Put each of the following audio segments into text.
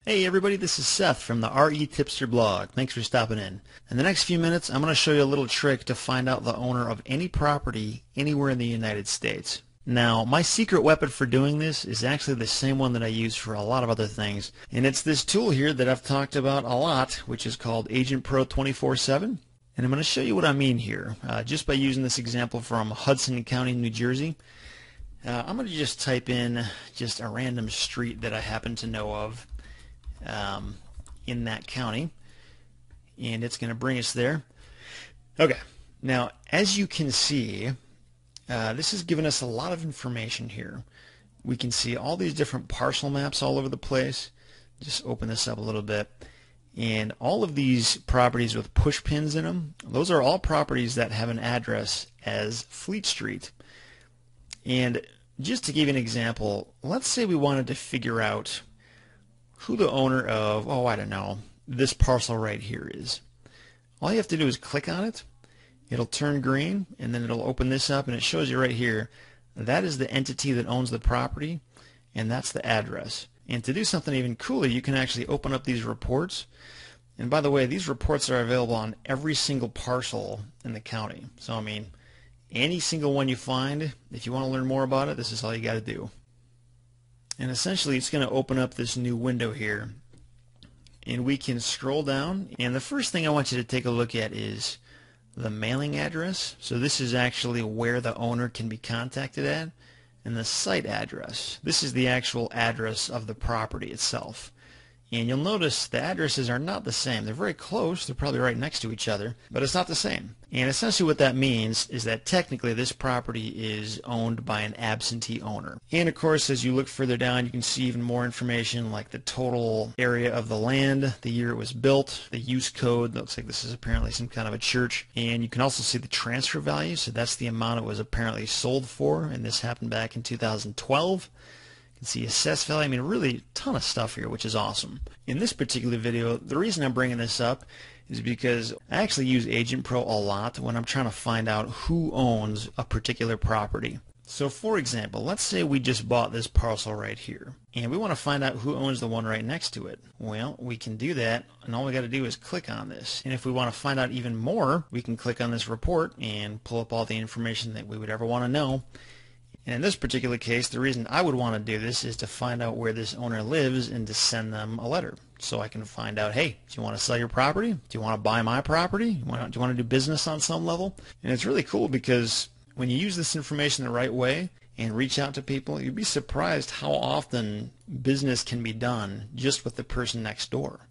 Hey everybody, this is Seth from the REtipster blog. Thanks for stopping in. In the next few minutes, I'm going to show you a little trick to find out the owner of any property anywhere in the United States. Now, my secret weapon for doing this is actually the same one that I use for a lot of other things, and it's this tool here that I've talked about a lot, which is called Agent Pro 24/7. And I'm going to show you what I mean here, just by using this example from Hudson County, New Jersey. I'm going to just type in just a random street that I happen to know of in that county, and it's going to bring us there. Okay, now as you can see, this has given us a lot of information here. We can see all these different parcel maps all over the place. Just open this up a little bit, and all of these properties with push pins in them, those are all properties that have an address as Fleet Street. And just to give you an example, let's say we wanted to figure out who the owner of, I don't know, this parcel right here is. All you have to do is click on it. It'll turn green, and then it'll open this up, and it shows you right here that is the entity that owns the property, and that's the address. And to do something even cooler, you can actually open up these reports. And by the way, these reports are available on every single parcel in the county. So I mean, any single one you find, if you want to learn more about it, this is all you got to do. And essentially it's going to open up this new window here, and we can scroll down, and the first thing I want you to take a look at is the mailing address. So this is actually where the owner can be contacted at, and the site address. This is the actual address of the property itself. And you'll notice the addresses are not the same. They're very close. They're probably right next to each other, but it's not the same. And essentially what that means is that technically this property is owned by an absentee owner. And of course, as you look further down, you can see even more information like the total area of the land, the year it was built, the use code. Looks like this is apparently some kind of a church. And you can also see the transfer value. So that's the amount it was apparently sold for, and this happened back in 2012. You can see assessed value. I mean, really a ton of stuff here, which is awesome. In this particular video, the reason I'm bringing this up is because I actually use Agent Pro a lot when I'm trying to find out who owns a particular property. So for example, let's say we just bought this parcel right here, and we want to find out who owns the one right next to it. Well, we can do that, and all we got to do is click on this. And if we want to find out even more, we can click on this report and pull up all the information that we would ever want to know. And in this particular case, the reason I would want to do this is to find out where this owner lives and to send them a letter. So I can find out, hey, do you want to sell your property? Do you want to buy my property? Do you want to do business on some level? And it's really cool because when you use this information the right way and reach out to people, you'd be surprised how often business can be done just with the person next door.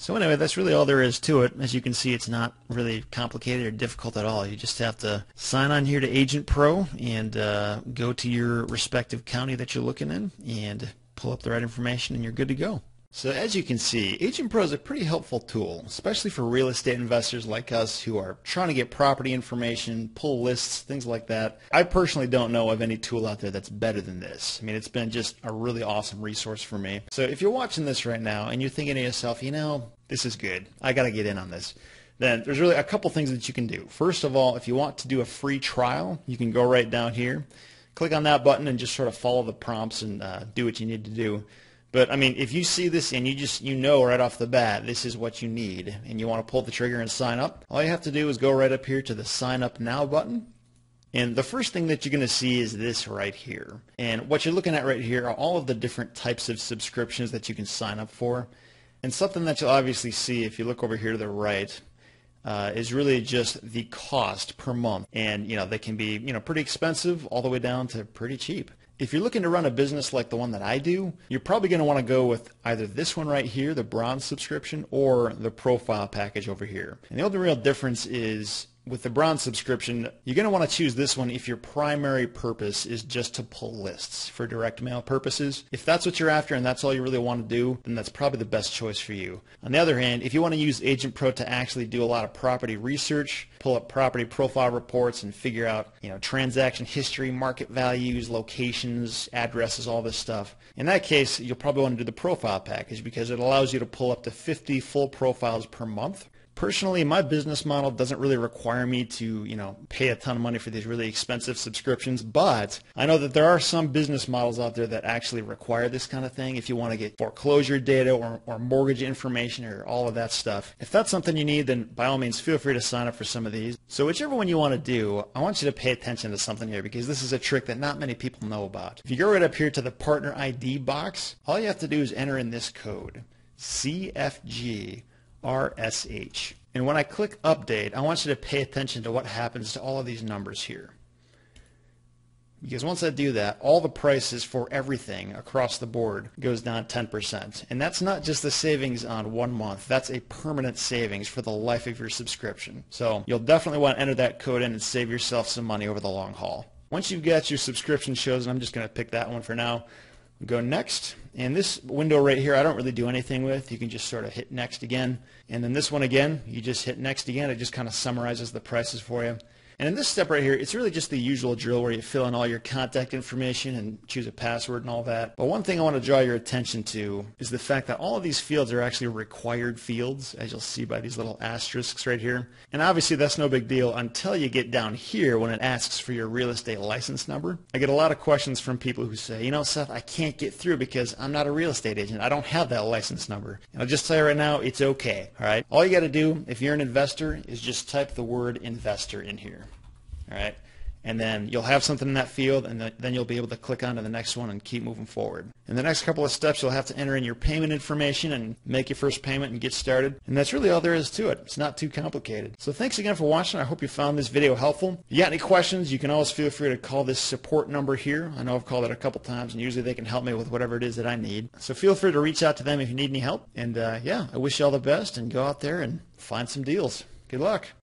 So anyway, that's really all there is to it. As you can see, it's not really complicated or difficult at all. You just have to sign on here to Agent Pro and go to your respective county that you're looking in and pull up the right information, and you're good to go. So as you can see, Agent Pro is a pretty helpful tool, especially for real estate investors like us who are trying to get property information, pull lists, things like that. I personally don't know of any tool out there that's better than this. I mean, it's been just a really awesome resource for me. So if you're watching this right now and you're thinking to yourself, you know, this is good, I got to get in on this, then there's really a couple things that you can do. First of all, if you want to do a free trial, you can go right down here, click on that button, and just sort of follow the prompts and do what you need to do. But I mean, if you see this and you know right off the bat this is what you need, and you want to pull the trigger and sign up, all you have to do is go right up here to the Sign Up Now button. And the first thing that you're going to see is this right here. And what you're looking at right here are all of the different types of subscriptions that you can sign up for. And something that you'll obviously see if you look over here to the right is really just the cost per month. And they can be pretty expensive all the way down to pretty cheap. If you're looking to run a business like the one that I do, you're probably going to want to go with either this one right here, the bronze subscription, or the profile package over here. And the only real difference is with the bronze subscription, you're going to want to choose this one if your primary purpose is just to pull lists for direct mail purposes. If that's what you're after and that's all you really want to do, then that's probably the best choice for you. On the other hand, if you want to use Agent Pro to actually do a lot of property research, pull up property profile reports and figure out, transaction history, market values, locations, addresses, all this stuff, in that case, you'll probably want to do the profile package because it allows you to pull up to 50 full profiles per month. Personally, my business model doesn't really require me to, pay a ton of money for these really expensive subscriptions, but I know that there are some business models out there that actually require this kind of thing if you want to get foreclosure data or mortgage information or all of that stuff. If that's something you need, then by all means feel free to sign up for some of these. So whichever one you want to do, I want you to pay attention to something here because this is a trick that not many people know about. If you go right up here to the partner ID box, all you have to do is enter in this code, CFGRSH. And when I click update, I want you to pay attention to what happens to all of these numbers here. Because once I do that, all the prices for everything across the board goes down 10%. And that's not just the savings on 1 month. That's a permanent savings for the life of your subscription. So you'll definitely want to enter that code in and save yourself some money over the long haul. Once you've got your subscription chosen, I'm just going to pick that one for now. Go next, and this window right here I don't really do anything with. You can just sort of hit next again, and then this one again, you just hit next again. It just kind of summarizes the prices for you. And in this step right here, it's really just the usual drill where you fill in all your contact information and choose a password and all that. But one thing I want to draw your attention to is the fact that all of these fields are actually required fields, as you'll see by these little asterisks right here. And obviously that's no big deal until you get down here when it asks for your real estate license number. I get a lot of questions from people who say, Seth, I can't get through because I'm not a real estate agent. I don't have that license number. And I'll just tell you right now, it's okay. All right. All you got to do if you're an investor is just type the word investor in here. All right, and then you'll have something in that field, and then you'll be able to click on to the next one and keep moving forward. In the next couple of steps, you'll have to enter in your payment information and make your first payment and get started. And that's really all there is to it. It's not too complicated. So thanks again for watching. I hope you found this video helpful. If you got any questions, you can always feel free to call this support number here. I know I've called it a couple times, and usually they can help me with whatever it is that I need. So feel free to reach out to them if you need any help. And yeah, I wish you all the best, and go out there and find some deals. Good luck.